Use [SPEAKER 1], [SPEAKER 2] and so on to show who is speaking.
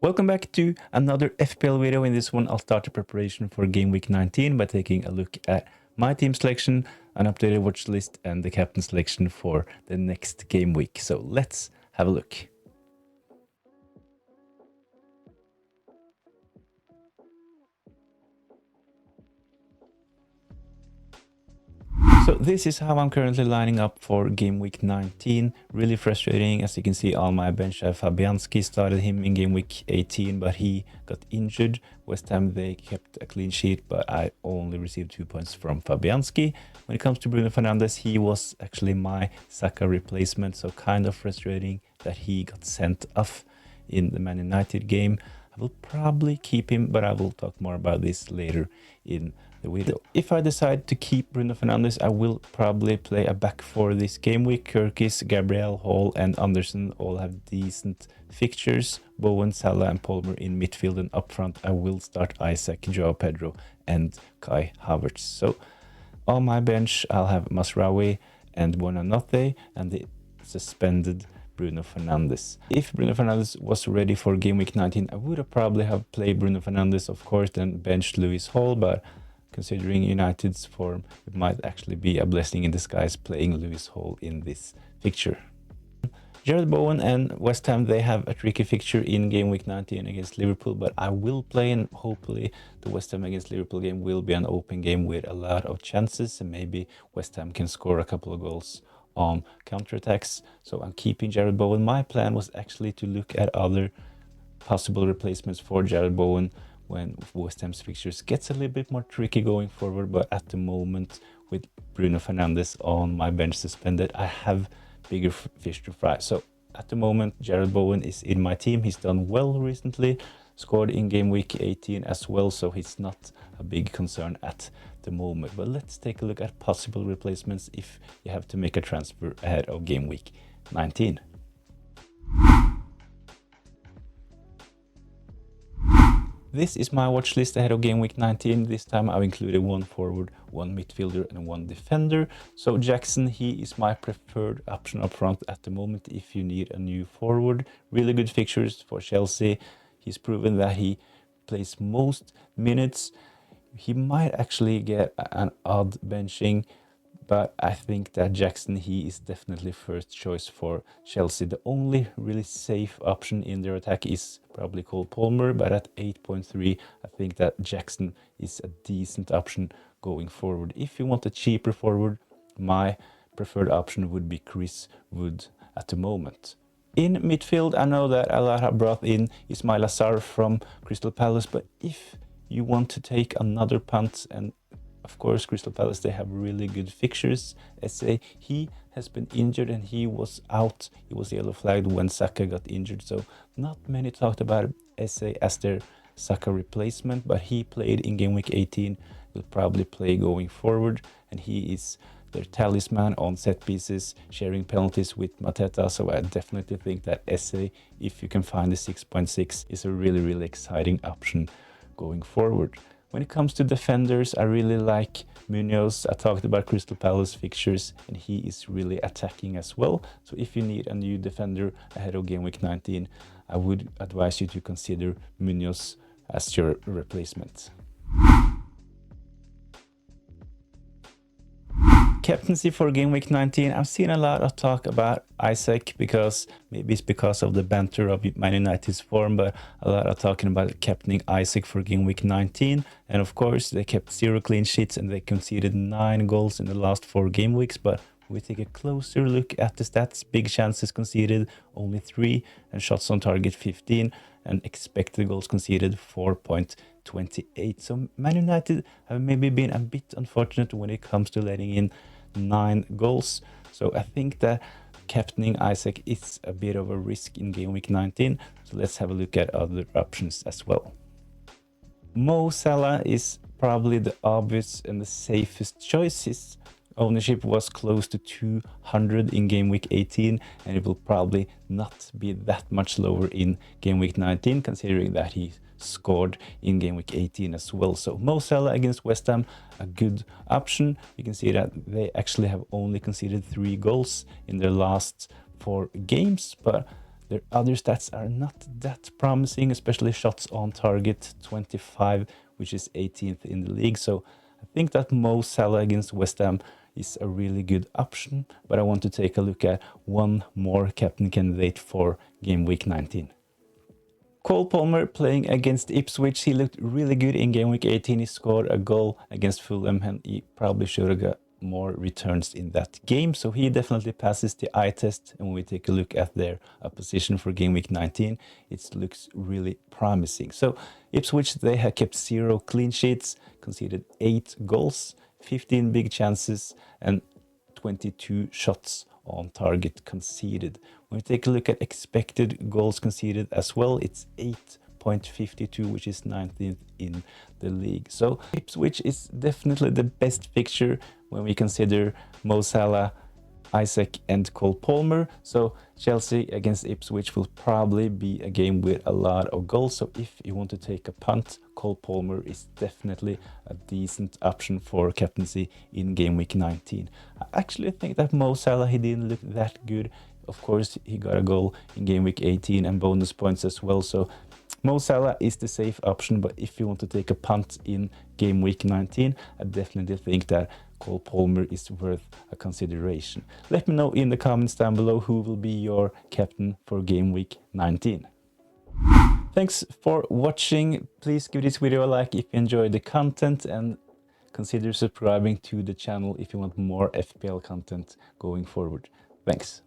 [SPEAKER 1] Welcome back to another FPL video. In this one, I'll start the preparation for game week 19 by taking a look at my team selection, an updated watch list, and the captain selection for the next game week. So let's have a look. So this is how I'm currently lining up for game week 19. Really frustrating. As you can see on my bench, I have Fabianski. Started him in game week 18, but he got injured. West Ham, they kept a clean sheet, but I only received 2 points from Fabianski. When it comes to Bruno Fernandes, he was actually my Saka replacement, so kind of frustrating that he got sent off in the Man United game. I will probably keep him, but I will talk more about this later in the video. If I decide to keep Bruno Fernandes, I will probably play a back four this game week. Kirkis, Gabriel, Hall, and Anderson all have decent fixtures. Bowen, Salah, and Palmer in midfield, and up front I will start Isaac, Joao Pedro, and Kai Havertz. So on my bench, I'll have Masraoui and Buonanotte, and the suspended Bruno Fernandes. If Bruno Fernandes was ready for game week 19, I would have probably have played Bruno Fernandes, of course, then benched Lewis Hall, but considering United's form, it might actually be a blessing in disguise playing Lewis Hall in this fixture. Jared Bowen and West Ham, they have a tricky fixture in game week 19 against Liverpool, but I will play, and hopefully the West Ham against Liverpool game will be an open game with a lot of chances, and maybe West Ham can score a couple of goals on counterattacks. So I'm keeping Jared Bowen. My plan was actually to look at other possible replacements for Jared Bowen when West Ham's fixtures gets a little bit more tricky going forward, but at the moment with Bruno Fernandes on my bench suspended, I have bigger fish to fry. So at the moment, Jared Bowen is in my team. He's done well recently, scored in game week 18 as well, so he's not a big concern at the moment. But let's take a look at possible replacements if you have to make a transfer ahead of game week 19. This is my watch list ahead of game week 19. This time I've included one forward, one midfielder, and one defender. So Jackson, he is my preferred option up front at the moment if you need a new forward. Really good fixtures for Chelsea. He's proven that he plays most minutes. He might actually get an odd benching, but I think that Jackson, he is definitely first choice for Chelsea. The only really safe option in their attack is probably Cole Palmer, but at 8.3, I think that Jackson is a decent option going forward. If you want a cheaper forward, my preferred option would be Chris Wood at the moment. In midfield, I know that a lot have brought in Ismail Assar from Crystal Palace, but if you want to take another punt, and of course, Crystal Palace, they have really good fixtures. SA, he has been injured and he was out. He was yellow flagged when Saka got injured. So not many talked about SA as their Saka replacement, but he played in game week 18. Will probably play going forward, and he is their talisman on set pieces, sharing penalties with Mateta. So I definitely think that SA, if you can find the 6.6, is a really exciting option going forward. When it comes to defenders, I really like Munoz. I talked about Crystal Palace fixtures, and he is really attacking as well. So if you need a new defender ahead of game week 19, I would advise you to consider Munoz as your replacement. Captaincy for game week 19, I've seen a lot of talk about Isaac, because maybe it's because of the banter of Man United's form, but a lot of talking about captaining Isaac for game week 19. And of course, they kept 0 clean sheets and they conceded 9 goals in the last 4 game weeks. But we take a closer look at the stats. Big chances conceded, only 3, and shots on target 15, and expected goals conceded 4.28. So Man United have maybe been a bit unfortunate when it comes to letting in 9 goals. So I think that captaining Isaac is a bit of a risk in game week 19. So let's have a look at other options as well. Mo Salah is probably the obvious and the safest choice. His ownership was close to 200 in game week 18, and it will probably not be that much lower in game week 19, considering that he scored in game week 18 as well. So Mo Salah against West Ham, a good option. You can see that they actually have only conceded 3 goals in their last 4 games, but Their other stats are not that promising, especially shots on target 25, which is 18th in the league. So I think that Mo Salah against West Ham is a really good option, but I want to take a look at one more captain candidate for game week 19. Cole Palmer playing against Ipswich. He looked really good in game week 18. He scored a goal against Fulham and he probably should have got more returns in that game. So he definitely passes the eye test. And when we take a look at their opposition for game week 19, it looks really promising. So Ipswich, they have kept 0 clean sheets, conceded 8 goals, 15 big chances and 22 shots on target conceded. When we take a look at expected goals conceded as well, it's 8.52, which is 19th in the league. So Ipswich is definitely the best fixture when we consider Mo Salah, Isaac and Cole Palmer. So Chelsea against Ipswich will probably be a game with a lot of goals. So if you want to take a punt, Cole Palmer is definitely a decent option for captaincy in game week 19. I actually think that Mo Salah, he didn't look that good. Of course, he got a goal in game week 18 and bonus points as well. So Mo Salah is the safe option, but if you want to take a punt in game week 19, I definitely think that Cole Palmer is worth a consideration. Let me know in the comments down below who will be your captain for game week 19. Thanks for watching. Please give this video a like if you enjoyed the content and consider subscribing to the channel if you want more FPL content going forward. Thanks.